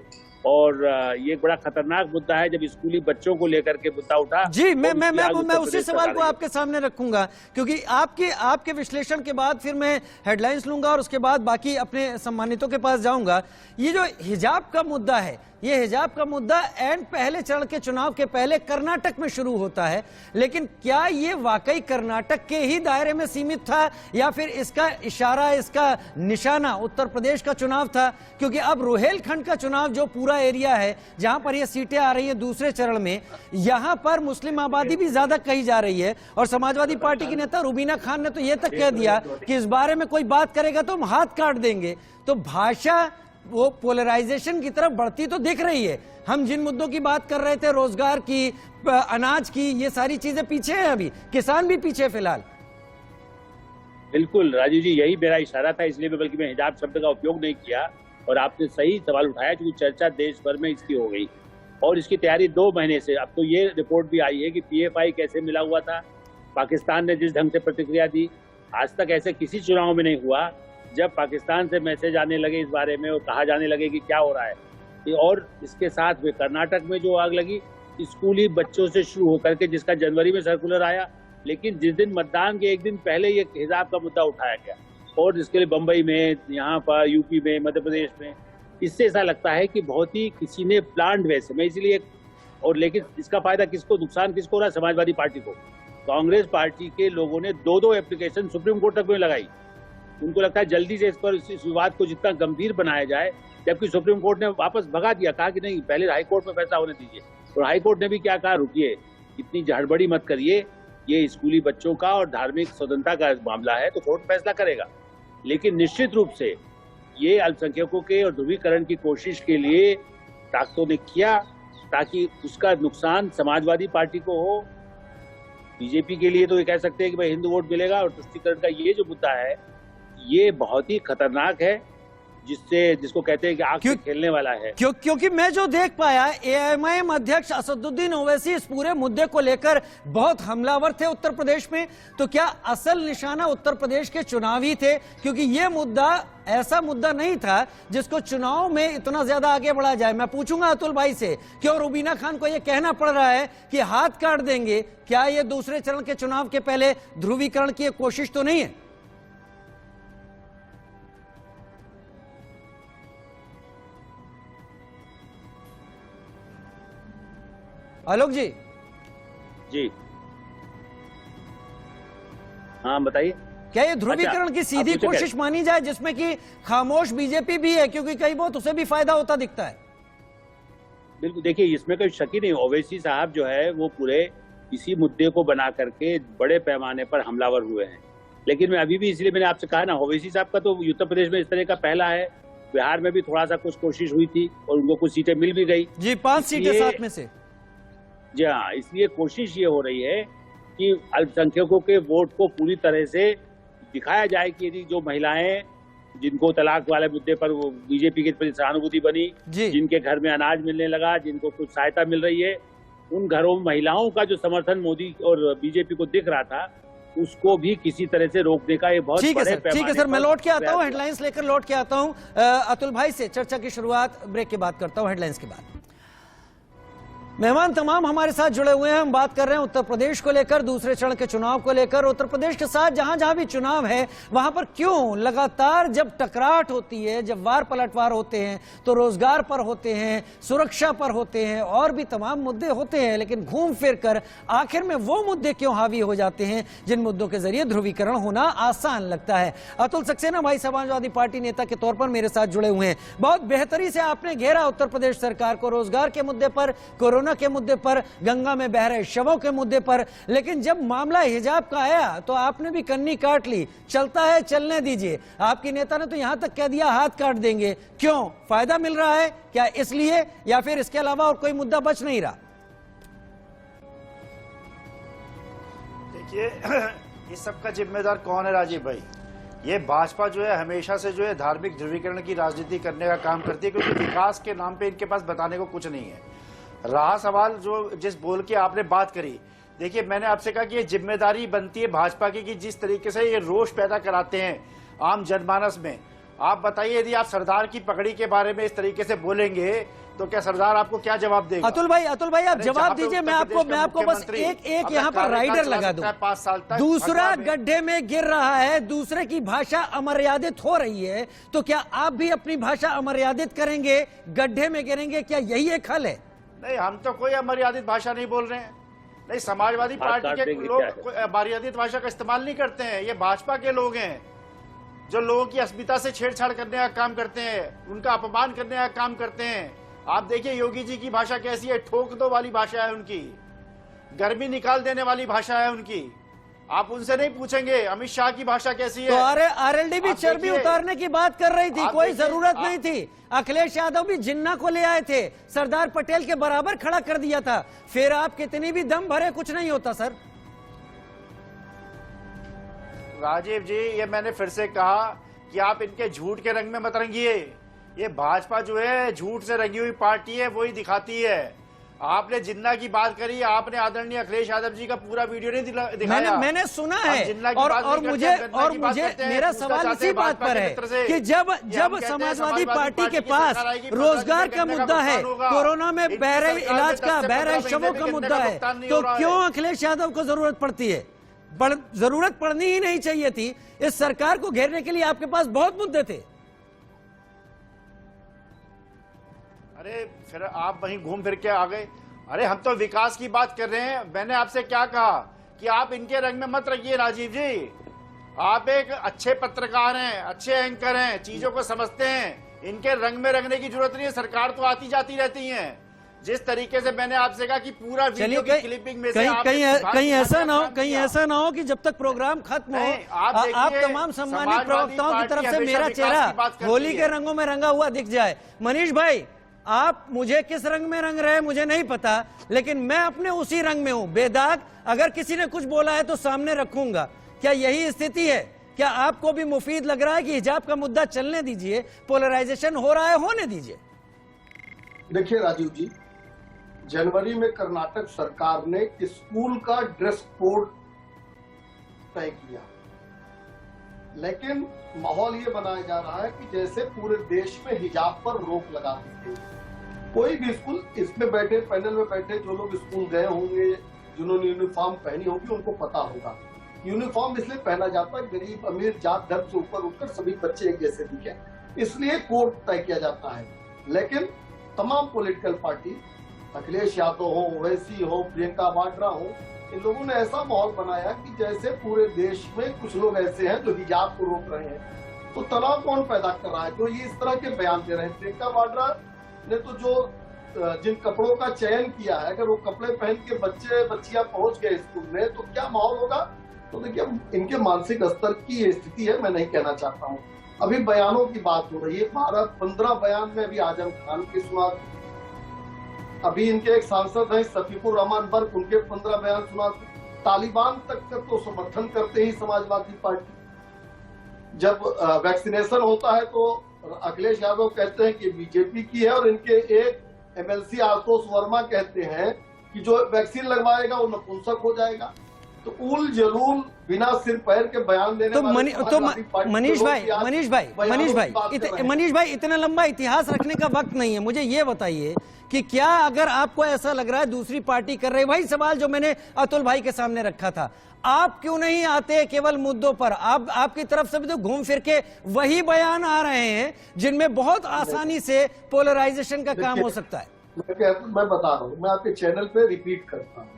और ये एक बड़ा खतरनाक मुद्दा है जब स्कूली बच्चों को लेकर के मुद्दा उठा। जी, मैं उसी सवाल को आपके सामने रखूंगा, क्योंकि आपके विश्लेषण के बाद फिर मैं हेडलाइंस लूंगा और उसके बाद बाकी अपने सम्मानितों के पास जाऊंगा। ये जो हिजाब का मुद्दा है, ये हिजाब का मुद्दा एंड पहले चरण के चुनाव के पहले कर्नाटक में शुरू होता है, लेकिन क्या ये वाकई कर्नाटक के ही दायरे में सीमित था या फिर इसका इशारा, इसका निशाना उत्तर प्रदेश का चुनाव था? क्योंकि अब रोहेलखंड का चुनाव जो पूरा एरिया है जहां पर ये सीटें आ रही है दूसरे चरण में, यहां पर मुस्लिम आबादी भी ज्यादा कही जा रही है और समाजवादी पार्टी की नेता रुबीना खान ने तो यह तक कह दिया कि इस बारे में कोई बात करेगा तो हम हाथ काट देंगे। तो भाषा वो पोलराइजेशन की तरफ बढ़ती तो दिख रही है। हम जिन मुद्दों की बात कर रहे थे, रोजगार की, अनाज की, ये सारी चीजें पीछे हैं, अभी किसान भी पीछे फिलहाल। बिल्कुल राजीव जी, यही मेरा इशारा था, इसलिए बल्कि मैं हिजाब शब्द का उपयोग नहीं किया और आपने सही सवाल उठाया क्योंकि चर्चा देश भर में इसकी हो गई और इसकी तैयारी 2 महीने से। अब तो ये रिपोर्ट भी आई है कि PFI कैसे मिला हुआ था, पाकिस्तान ने जिस ढंग से प्रतिक्रिया दी, आज तक ऐसे किसी चुनाव में नहीं हुआ जब पाकिस्तान से मैसेज आने लगे इस बारे में और कहा जाने लगे कि क्या हो रहा है। और इसके साथ में कर्नाटक में जो आग लगी स्कूली बच्चों से शुरू होकर के, जिसका जनवरी में सर्कुलर आया, लेकिन जिस दिन मतदान के एक दिन पहले ये हिजाब का मुद्दा उठाया गया और इसके लिए बंबई में, यहाँ पर यूपी में, मध्य प्रदेश में, इससे ऐसा लगता है कि बहुत ही किसी ने प्लान्ड वैसे में, इसलिए और लेकिन इसका फायदा किसको, नुकसान किसको हो रहा है? समाजवादी पार्टी को। कांग्रेस पार्टी के लोगों ने 2 एप्लीकेशन सुप्रीम कोर्ट तक में लगाई। उनको लगता है जल्दी से इस विवाद को जितना गंभीर बनाया जाए, जबकि सुप्रीम कोर्ट ने वापस भगा दिया, कहा कि नहीं पहले हाई कोर्ट में फैसला होने दीजिए। और हाई कोर्ट ने भी क्या कहा, रुकिए, इतनी हड़बड़ी मत करिए, ये स्कूली बच्चों का और धार्मिक स्वतंत्रता का मामला है तो कोर्ट फैसला करेगा। लेकिन निश्चित रूप से ये अल्पसंख्यकों के और ध्रुवीकरण की कोशिश के लिए ताकतों ने किया ताकि उसका नुकसान समाजवादी पार्टी को हो। बीजेपी के लिए तो ये कह सकते हैं कि भाई हिंदू वोट मिलेगा, और तुष्टीकरण का ये जो मुद्दा है ये बहुत ही खतरनाक है, जिसको कहते हैं कि आग से खेलने वाला है। क्योंकि मैं जो देख पाया, AIM अध्यक्ष असदुद्दीन ओवैसी इस पूरे मुद्दे को लेकर बहुत हमलावर थे उत्तर प्रदेश में। तो क्या असल निशाना उत्तर प्रदेश के चुनाव ही थे? क्योंकि ये मुद्दा ऐसा मुद्दा नहीं था जिसको चुनाव में इतना ज्यादा आगे बढ़ा जाए। मैं पूछूंगा अतुल भाई से, क्यों रुबीना खान को यह कहना पड़ रहा है कि हाथ काट देंगे? क्या ये दूसरे चरण के चुनाव के पहले ध्रुवीकरण की कोशिश तो नहीं है? आलोक जी। जी हाँ बताइए। क्या ये ध्रुवीकरण की सीधी कोशिश मानी जाए जिसमें कि खामोश बीजेपी भी है, क्योंकि कई बहुत उसे भी फायदा होता दिखता है? बिल्कुल, देखिए इसमें कोई शक ही नहीं, ओवैसी साहब जो है वो पूरे इसी मुद्दे को बना करके बड़े पैमाने पर हमलावर हुए हैं। लेकिन मैं अभी भी, इसलिए मैंने आपसे कहा ना, ओवैसी साहब का तो उत्तर प्रदेश में इस तरह का पहला है, बिहार में भी थोड़ा सा कुछ कोशिश हुई थी और उनको कुछ सीटें मिल भी गई। जी 5 सीटें 7 में से। जी हाँ, इसलिए कोशिश ये हो रही है कि अल्पसंख्यकों के वोट को पूरी तरह से दिखाया जाए कि यदि जो महिलाएं जिनको तलाक वाले मुद्दे पर वो बीजेपी के प्रति सहानुभूति बनी, जिनके घर में अनाज मिलने लगा, जिनको कुछ सहायता मिल रही है, उन घरों में महिलाओं का जो समर्थन मोदी और बीजेपी को दिख रहा था, उसको भी किसी तरह से रोकने का ये बहुत बड़े पैमाने। ठीक है सर, मैं लौट के आता हूँ, हेडलाइंस लेकर लौट के आता हूँ। अतुल भाई से चर्चा की शुरुआत ब्रेक के बाद करता हूँ, हेडलाइंस के बाद। मेहमान तमाम हमारे साथ जुड़े हुए हैं। हम बात कर रहे हैं उत्तर प्रदेश को लेकर, दूसरे चरण के चुनाव को लेकर। उत्तर प्रदेश के साथ जहां जहां भी चुनाव है वहां पर क्यों लगातार जब टकराट होती है, जब वार पलटवार होते हैं, तो रोजगार पर होते हैं, सुरक्षा पर होते हैं, और भी तमाम मुद्दे होते हैं, लेकिन घूम फिर कर आखिर में वो मुद्दे क्यों हावी हो जाते हैं जिन मुद्दों के जरिए ध्रुवीकरण होना आसान लगता है। अतुल सक्सेना भाई समाजवादी पार्टी नेता के तौर पर मेरे साथ जुड़े हुए हैं। बहुत बेहतरी से आपने घेरा उत्तर प्रदेश सरकार को, रोजगार के मुद्दे पर, कोरोना के मुद्दे पर, गंगा में बह रहे शवों के मुद्दे पर, लेकिन जब मामला हिजाब का आया तो आपने भी कन्नी काट ली। चलता है चलने दीजिए। आपकी नेता ने तो यहां तक कह दिया हाथ काट देंगे। क्यों? फायदा मिल रहा है क्या इसलिए, या फिर इसके अलावा और कोई मुद्दा बच नहीं रहा? देखिए इस सब का जिम्मेदार कौन है राजीव भाई? ये भाजपा जो है हमेशा से जो है धार्मिक ध्रुवीकरण की राजनीति करने का काम करती है, क्योंकि विकास के नाम पे इनके पास बताने को कुछ नहीं है। रहा सवाल जो जिस बोल के आपने बात करी, देखिए मैंने आपसे कहा कि ये जिम्मेदारी बनती है भाजपा की कि जिस तरीके से ये रोष पैदा कराते हैं आम जनमानस में। आप बताइए, यदि आप सरदार की पगड़ी के बारे में इस तरीके से बोलेंगे तो क्या सरदार आपको क्या जवाब देगा? अतुल भाई आप अरे जवाब जहाँ पे दीजिए, मैं उत्तर आपको प्रदेश का बस मुख्यमंत्री एक अपना यहाँ पर कार्यकाल राइडर चला लगा सकता है दूं। 5 साल तक, दूसरा भगवा में। गड्ढे में गिर रहा है, दूसरे की भाषा अमर्यादित हो रही है, तो क्या आप भी अपनी भाषा अमर्यादित करेंगे, गड्ढे में गिरेंगे? क्या यही एक हल है? नहीं, हम तो कोई अमर्यादित भाषा नहीं बोल रहे हैं। नहीं, समाजवादी पार्टी के लोग कोई अमर्यादित भाषा का इस्तेमाल नहीं करते हैं। ये भाजपा के लोग हैं जो लोगों की अस्मिता से छेड़छाड़ करने का काम करते हैं, उनका अपमान करने का काम करते हैं। आप देखिए योगी जी की भाषा कैसी है, ठोक दो वाली भाषा है उनकी, गर्मी निकाल देने वाली भाषा है उनकी। आप उनसे नहीं पूछेंगे अमित शाह की भाषा कैसी है? तो आरएलडी भी चर्बी उतारने की बात कर रही थी, कोई जरूरत नहीं थी। अखिलेश यादव भी जिन्ना को ले आए थे, सरदार पटेल के बराबर खड़ा कर दिया था। फिर आप कितनी भी दम भरे कुछ नहीं होता सर। राजीव जी, ये मैंने फिर से कहा कि आप इनके झूठ के रंग में मत रंगिए। ये भाजपा जो है झूठ से रंगी हुई पार्टी है, वही दिखाती है। आपने जिन्ना की बात करी, आपने आदरणीय अखिलेश यादव जी का पूरा वीडियो नहीं दिखाया। मैंने सुना है, और मुझे मेरा सवाल इसी बात पर है कि जब समाजवादी पार्टी के पास रोजगार का मुद्दा है, कोरोना में बह रहे इलाज का, बह रहे शवों का मुद्दा है, तो क्यों अखिलेश यादव को जरूरत पड़ती है? जरूरत पड़नी ही नहीं चाहिए थी। इस सरकार को घेरने के लिए आपके पास बहुत मुद्दे थे। अरे फिर आप वहीं घूम फिर के आ गए। अरे हम तो विकास की बात कर रहे हैं। मैंने आपसे क्या कहा कि आप इनके रंग में मत रहिए राजीव जी। आप एक अच्छे पत्रकार हैं, अच्छे एंकर हैं, चीजों को समझते हैं। इनके रंग में रंगने की जरूरत नहीं है। सरकार तो आती जाती रहती है। जिस तरीके से मैंने आपसे कहा कि पूरा वीडियो की क्लिपिंग में से कहीं ऐसा ना हो कि जब तक प्रोग्राम खत्म हो आप तमाम सम्मानित प्रवक्ताओं की तरफ से मेरा चेहरा होली के रंगों में रंगा हुआ दिख जाए। मनीष भाई, आप मुझे किस रंग में रंग रहे हैं मुझे नहीं पता, लेकिन मैं अपने उसी रंग में हूं, बेदाग। अगर किसी ने कुछ बोला है तो सामने रखूंगा। क्या यही स्थिति है? क्या आपको भी मुफीद लग रहा है कि हिजाब का मुद्दा चलने दीजिए, पोलराइजेशन हो रहा है, होने दीजिए? देखिए राजीव जी, जनवरी में कर्नाटक सरकार ने स्कूल का ड्रेस कोड तय किया, लेकिन माहौल ये बनाया जा रहा है कि जैसे पूरे देश में हिजाब पर रोक लगा दी गई। कोई भी स्कूल, इसमें बैठे पैनल में बैठे जो लोग स्कूल गए होंगे, जिन्होंने यूनिफॉर्म पहनी होगी, उनको पता होगा। यूनिफॉर्म इसलिए पहना जाता है गरीब अमीर जात धर्म से ऊपर उठकर सभी बच्चे एक जैसे दिखे, इसलिए कोड तय किया जाता है। लेकिन तमाम पॉलिटिकल पार्टी, अखिलेश यादव हो, ओवैसी हो, प्रियंका वाड्रा हो, इन लोगों ने ऐसा माहौल बनाया कि जैसे पूरे देश में कुछ लोग ऐसे हैं जो हिजाब को रोक रहे हैं। तो तनाव कौन पैदा कर रहा है? जो ये इस तरह के बयान दे रहे हैं। प्रियंका वाड्रा ने तो जिन कपड़ों का चयन किया है, अगर वो कपड़े पहन के बच्चे बच्चियां पहुंच गए स्कूल में तो क्या माहौल होगा? तो देखिए, इनके मानसिक स्तर की ये स्थिति है, मैं नहीं कहना चाहता हूँ। अभी बयानों की बात हो रही है, 12-15 बयान में अभी आजम खान की सुना। अभी इनके एक सांसद हैं सफीकुर रहमान बर्क, उनके 15 बयान सुना। तालिबान तक का तो समर्थन करते ही समाजवादी पार्टी। जब वैक्सीनेशन होता है तो अखिलेश यादव कहते हैं कि बीजेपी की है, और इनके एक एमएलसी आशुतोष वर्मा कहते हैं कि जो वैक्सीन लगवाएगा वो नपुंसक हो जाएगा। तो उल जलूल बिना सिर पैर के बयान देने तो मनीष भाई इतना लंबा इतिहास रखने का वक्त नहीं है। मुझे ये बताइए कि क्या अगर आपको ऐसा लग रहा है दूसरी पार्टी कर रही, वही सवाल जो मैंने अतुल भाई के सामने रखा था, आप क्यों नहीं आते केवल मुद्दों पर? आपकी तरफ से भी तो घूम फिर के वही बयान आ रहे हैं जिनमें बहुत आसानी से पोलराइजेशन का काम हो सकता है। मैं बता रहा हूँ, मैं आपके चैनल पे रिपीट करता हूँ।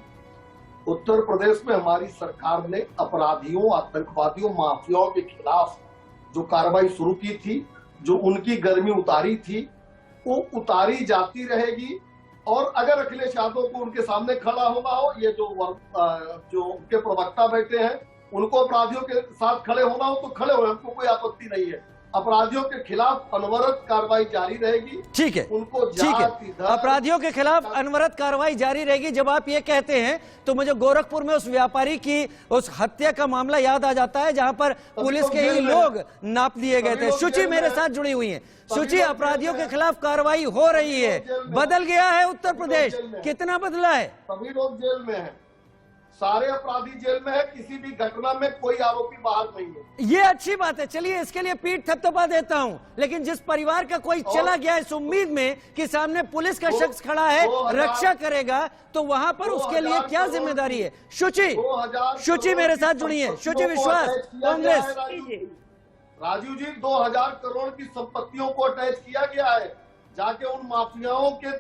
उत्तर प्रदेश में हमारी सरकार ने अपराधियों, आतंकवादियों, माफियाओं के खिलाफ जो कार्रवाई शुरू की थी, जो उनकी गर्मी उतारी थी, वो उतारी जाती रहेगी। और अगर अखिलेश यादव को उनके सामने खड़ा होना हो, ये जो उनके प्रवक्ता बैठे हैं उनको अपराधियों के साथ खड़े होना हो तो खड़े हो, हमको कोई आपत्ति नहीं है। अपराधियों के खिलाफ अनवरत कार्रवाई जारी रहेगी। ठीक है, उनको ठीक है, अपराधियों के खिलाफ अनवरत कार्रवाई जारी रहेगी। जब आप ये कहते हैं तो मुझे गोरखपुर में उस व्यापारी की उस हत्या का मामला याद आ जाता है, जहां पर पुलिस के ही लोग नाप दिए गए थे। शुचि मेरे साथ जुड़ी हुई है। शुचि, अपराधियों के खिलाफ कार्रवाई हो रही है, बदल गया है उत्तर प्रदेश, कितना बदला है? सभी लोग जेल में हैं, सारे अपराधी जेल में है, किसी भी घटना में कोई आरोपी बाहर नहीं है। ये अच्छी बात है, चलिए इसके लिए पीठ थपथपा देता हूं। लेकिन जिस परिवार का कोई चला गया इस उम्मीद में कि सामने पुलिस का शख्स खड़ा है, रक्षा करेगा, तो वहां पर उसके लिए क्या जिम्मेदारी है? शुचि मेरे साथ जुड़ी है। शुचि विश्वास, कांग्रेस। राजीव जी, 2000 करोड़ की संपत्तियों को अटैच किया गया है। जाके उन माफियाओं के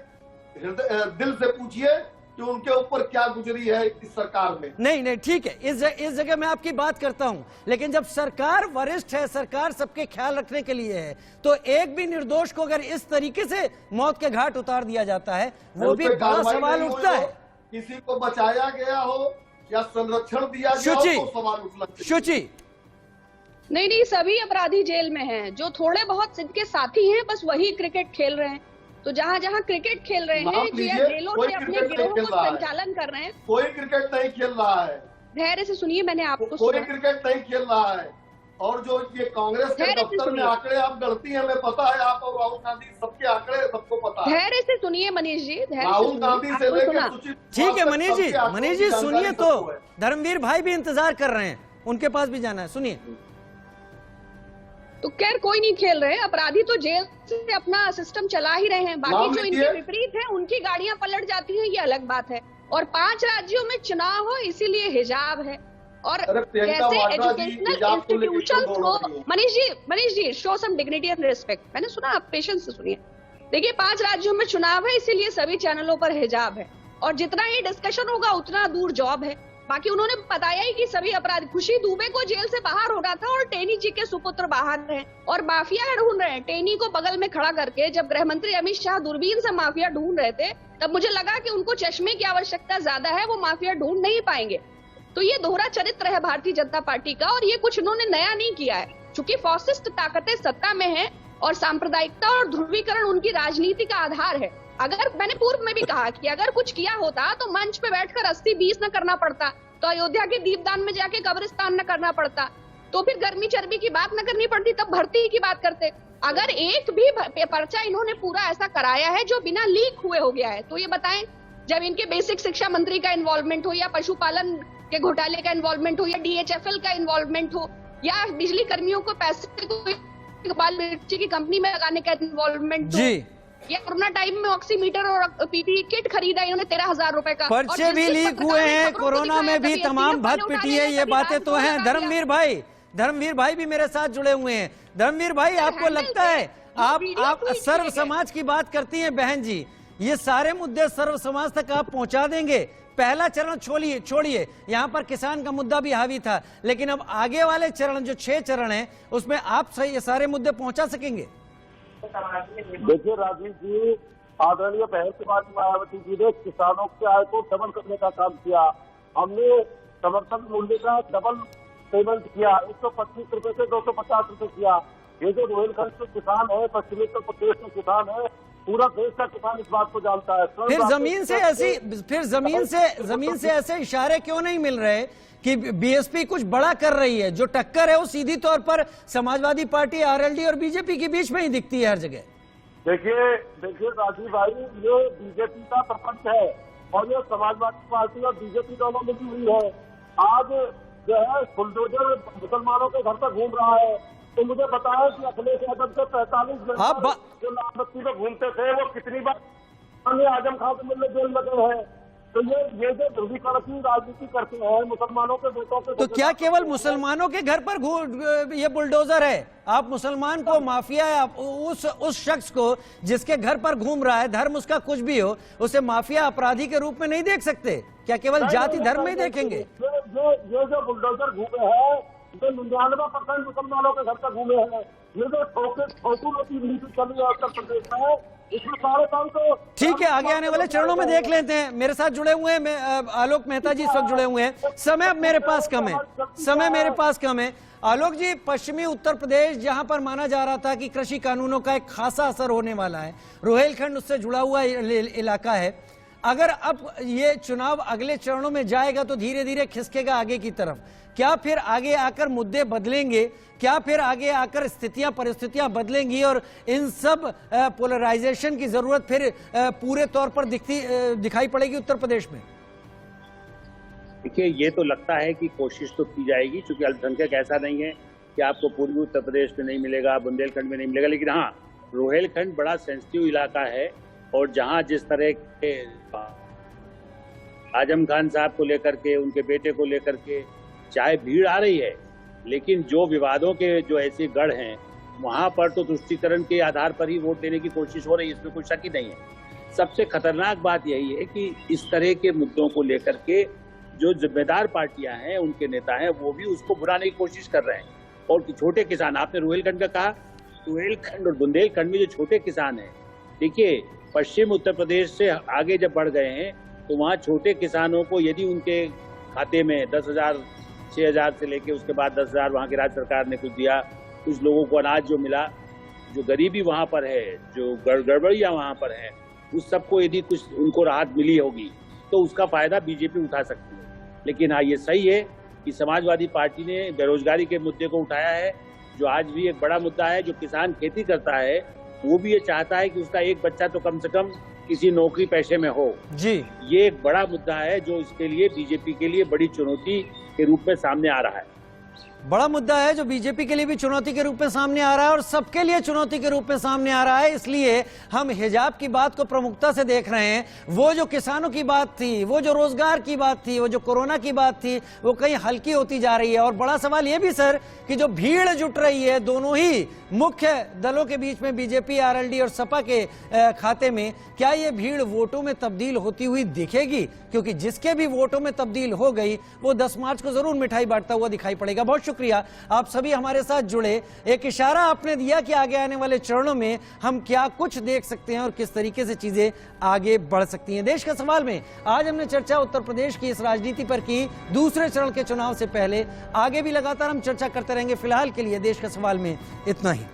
दिल से पूछिए कि उनके ऊपर क्या गुजरी है इस सरकार में। नहीं ठीक है, इस जगह मैं आपकी बात करता हूं, लेकिन जब सरकार वरिष्ठ है, सरकार सबके ख्याल रखने के लिए है, तो एक भी निर्दोष को अगर इस तरीके से मौत के घाट उतार दिया जाता है, वो भी बड़ा सवाल उठता है। किसी को बचाया गया हो या संरक्षण दिया गया हो तो सवाल उठना चाहिए। शुचि, नहीं, सभी अपराधी जेल में हैं। जो थोड़े बहुत जिनके साथी हैं, बस वही क्रिकेट खेल रहे हैं। तो जहाँ जहाँ क्रिकेट खेल रहे हैं, जेलों से अपने गिरोह को संचालन कर रहे हैं। कोई क्रिकेट नहीं खेल रहा है। धैर्य से सुनिए, मैंने आपको कोई क्रिकेट नहीं खेल रहा है। और जो ये कांग्रेस के दफ्तर में आंकड़े आप गढ़ती हैं, हमें पता है, आप और राहुल गांधी सबके आंकड़े सबको पता है। धैर्य से सुनिए मनीष जी, राहुल गांधी से लेकर ठीक है मनीष जी सुनिए, तो धर्मवीर भाई भी इंतजार कर रहे हैं, उनके पास भी जाना है, सुनिए। तो खैर कोई नहीं खेल रहे, अपराधी तो जेल से अपना सिस्टम चला ही रहे हैं। बाकी जो इनके विपरीत है, उनकी गाड़ियां पलट जाती हैं, ये अलग बात है। और 5 राज्यों में चुनाव हो, इसीलिए हिजाब है। और कैसे एजुकेशनल इंस्टीट्यूशन को, Manish ji show some dignity and respect. मैंने सुना, आप पेशेंस से सुनिए। देखिए, 5 राज्यों में चुनाव है, इसीलिए सभी चैनलों पर हिजाब है। और जितना ये डिस्कशन होगा उतना दूर जॉब है। बाकी उन्होंने बताया ही कि सभी अपराधी, खुशी दुबे को जेल से बाहर होना था और टेनी जी के सुपुत्र बाहर हैं और माफिया ढूंढ रहे हैं। टेनी को बगल में खड़ा करके जब गृह मंत्री अमित शाह दूरबीन से माफिया ढूंढ रहे थे, तब मुझे लगा कि उनको चश्मे की आवश्यकता ज्यादा है, वो माफिया ढूंढ नहीं पाएंगे। तो ये दोहरा चरित्र है भारतीय जनता पार्टी का, और ये कुछ उन्होंने नया नहीं किया है। चूंकि फॉसिस्ट ताकतें सत्ता में है और सांप्रदायिकता और ध्रुवीकरण उनकी राजनीति का आधार है। अगर मैंने पूर्व में भी कहा कि अगर कुछ किया होता तो मंच पे बैठकर 80-20 न करना पड़ता, तो अयोध्या के दीपदान में जाके कब्रिस्तान न करना पड़ता, तो फिर गर्मी चर्बी की बात न करनी पड़ती, तब भर्ती की बात करते। अगर एक भी पर्चा इन्होंने पूरा ऐसा कराया है जो बिना लीक हुए हो गया है, तो ये बताएं, जब इनके बेसिक शिक्षा मंत्री का इन्वॉल्वमेंट हो, या पशुपालन के घोटाले का इन्वॉल्वमेंट हो, या DHFL का इन्वॉल्वमेंट हो, या बिजली कर्मियों को पैसे को बाल मिर्ची की कंपनी में लगाने का इन्वॉल्वमेंट हो, या कोरोना टाइम में ऑक्सीमीटर और PPE किट खरीदा इन्होंने 13,000 रुपए का, पर्चे भी लीक हुए हैं, कोरोना में भी तमाम भद पिटी है, ये बातें तो हैं। धर्मवीर भाई भी मेरे साथ जुड़े हुए हैं। धर्मवीर भाई, आपको लगता है, आप सर्व समाज की बात करती हैं बहन जी, ये सारे मुद्दे सर्व समाज तक आप पहुंचा देंगे? पहला चरण छोड़िए, यहाँ पर किसान का मुद्दा भी हावी था, लेकिन अब आगे वाले चरण, जो 6 चरण हैं, उसमें आप ये सारे मुद्दे पहुंचा सकेंगे? देखिए राजीव जी, आदरणीय बहन कुमारी मायावती जी ने किसानों की आय को डबल करने का काम किया। हमने समर्थन मूल्य का डबल पेमेंट किया, 125 रुपए से 250 रुपए किया। ये जो रोहिलखंड के किसान है, पश्चिमी उत्तर प्रदेश के किसान है, पूरा देश का किसान इस बात को जानता है। फिर जमीन से ऐसे इशारे क्यों नहीं मिल रहे कि BSP कुछ बड़ा कर रही है? जो टक्कर है वो सीधी तौर पर समाजवादी पार्टी, RLD और BJP के बीच में ही दिखती है हर जगह। देखिए राजीव भाई, ये BJP का प्रपंच है और ये समाजवादी पार्टी और BJP दोनों मिली हुई है। आज जो है बुलडोजर मुसलमानों के घर पर घूम रहा है, तो मुझे बताया कि अखिलेश यादव के 45 जो लालबत्ती में घूमते थे, वो कितनी बार आजम खान को मिलने जेल में गए हैं। तो ये जो ध्रुवीकरण की राजनीति करते हैं मुसलमानों के वोटों के, तो क्या केवल मुसलमानों के घर पर ये बुलडोजर है? आप मुसलमान को, माफिया या उस शख्स को जिसके घर पर घूम रहा है, धर्म उसका कुछ भी हो, उसे माफिया अपराधी के रूप में नहीं देख सकते? क्या केवल जाति धर्म में देखेंगे? ये जो बुलडोजर घूमे हैं, ये 99% मुसलमानों के घर पर घूमे हैं। ये जो ठोकू नीति चली है उत्तर प्रदेश में, इसमें सारे काम तो ठीक है, आगे आने वाले चरणों में देख लेते हैं। मेरे साथ जुड़े हुए हैं आलोक मेहता जी, इस वक्त जुड़े हुए हैं। समय अब मेरे पास कम है। आलोक जी, पश्चिमी उत्तर प्रदेश, जहां पर माना जा रहा था कि कृषि कानूनों का एक खासा असर होने वाला है, रोहिलखंड उससे जुड़ा हुआ इलाका है। अगर अब ये चुनाव अगले चरणों में जाएगा तो धीरे धीरे खिसकेगा आगे की तरफ। क्या फिर आगे आकर मुद्दे बदलेंगे? क्या फिर आगे आकर परिस्थितियां बदलेंगी और इन सब पोलराइजेशन की जरूरत फिर पूरे तौर पर दिखाई पड़ेगी उत्तर प्रदेश में? देखिए, ये तो लगता है कि कोशिश तो की जाएगी, क्योंकि अल्पसंख्यक ऐसा नहीं है कि आपको पूर्वी उत्तर प्रदेश में नहीं मिलेगा, बुंदेलखंड में नहीं मिलेगा, लेकिन हाँ, रोहिलखंड बड़ा सेंसिटिव इलाका है और जहाँ जिस तरह के आजम खान साहब को लेकर के, उनके बेटे को लेकर के चाहे भीड़ आ रही है, लेकिन जो विवादों के जो ऐसे गढ़ हैं वहां पर तो तुष्टीकरण के आधार पर ही वोट देने की कोशिश हो रही है, इसमें कोई शक ही नहीं है। सबसे खतरनाक बात यही है कि इस तरह के मुद्दों को लेकर के जो जिम्मेदार पार्टियां हैं, उनके नेता हैं, वो भी उसको भुलाने की कोशिश कर रहे हैं। और छोटे किसान, आपने रोहिलखंड का कहा, रोहिलखंड और बुंदेलखंड में जो छोटे किसान हैं, देखिए पश्चिम उत्तर प्रदेश से आगे जब बढ़ गए हैं तो वहाँ छोटे किसानों को यदि उनके खाते में 10,000 6,000 से लेके उसके बाद 10,000 वहाँ की राज्य सरकार ने कुछ दिया, कुछ लोगों को अनाज जो मिला, जो गरीबी वहाँ पर है, जो गड़बड़ियाँ वहाँ पर है, उस सबको यदि कुछ उनको राहत मिली होगी तो उसका फायदा बीजेपी उठा सकती है। लेकिन हाँ, ये सही है कि समाजवादी पार्टी ने बेरोजगारी के मुद्दे को उठाया है, जो आज भी एक बड़ा मुद्दा है। जो किसान खेती करता है वो भी ये चाहता है कि उसका एक बच्चा तो कम से कम किसी नौकरी पेशे में हो जी। ये एक बड़ा मुद्दा है जो इसके लिए बीजेपी के लिए बड़ी चुनौती के रूप में सामने आ रहा है। बड़ा मुद्दा है जो बीजेपी के लिए भी चुनौती के रूप में सामने आ रहा है और सबके लिए चुनौती के रूप में सामने आ रहा है। इसलिए हम हिजाब की बात को प्रमुखता से देख रहे हैं। वो जो किसानों की बात थी, वो जो रोजगार की बात थी, वो जो कोरोना की बात थी, वो कहीं हल्की होती जा रही है। और बड़ा सवाल ये भी सर कि जो भीड़ जुट रही है दोनों ही मुख्य दलों के बीच में, बीजेपी, आरएलडी और सपा के खाते में, क्या ये भीड़ वोटों में तब्दील होती हुई दिखेगी? क्योंकि जिसके भी वोटों में तब्दील हो गई वो 10 मार्च को जरूर मिठाई बांटता हुआ दिखाई पड़ेगा। बहुत शुक्रिया, आप सभी हमारे साथ जुड़े। एक इशारा आपने दिया कि आगे आने वाले चरणों में हम क्या कुछ देख सकते हैं और किस तरीके से चीजें आगे बढ़ सकती हैं। देश का सवाल में आज हमने चर्चा उत्तर प्रदेश की इस राजनीति पर की, दूसरे चरण के चुनाव से पहले। आगे भी लगातार हम चर्चा करते रहेंगे। फिलहाल के लिए देश का सवाल में इतना ही।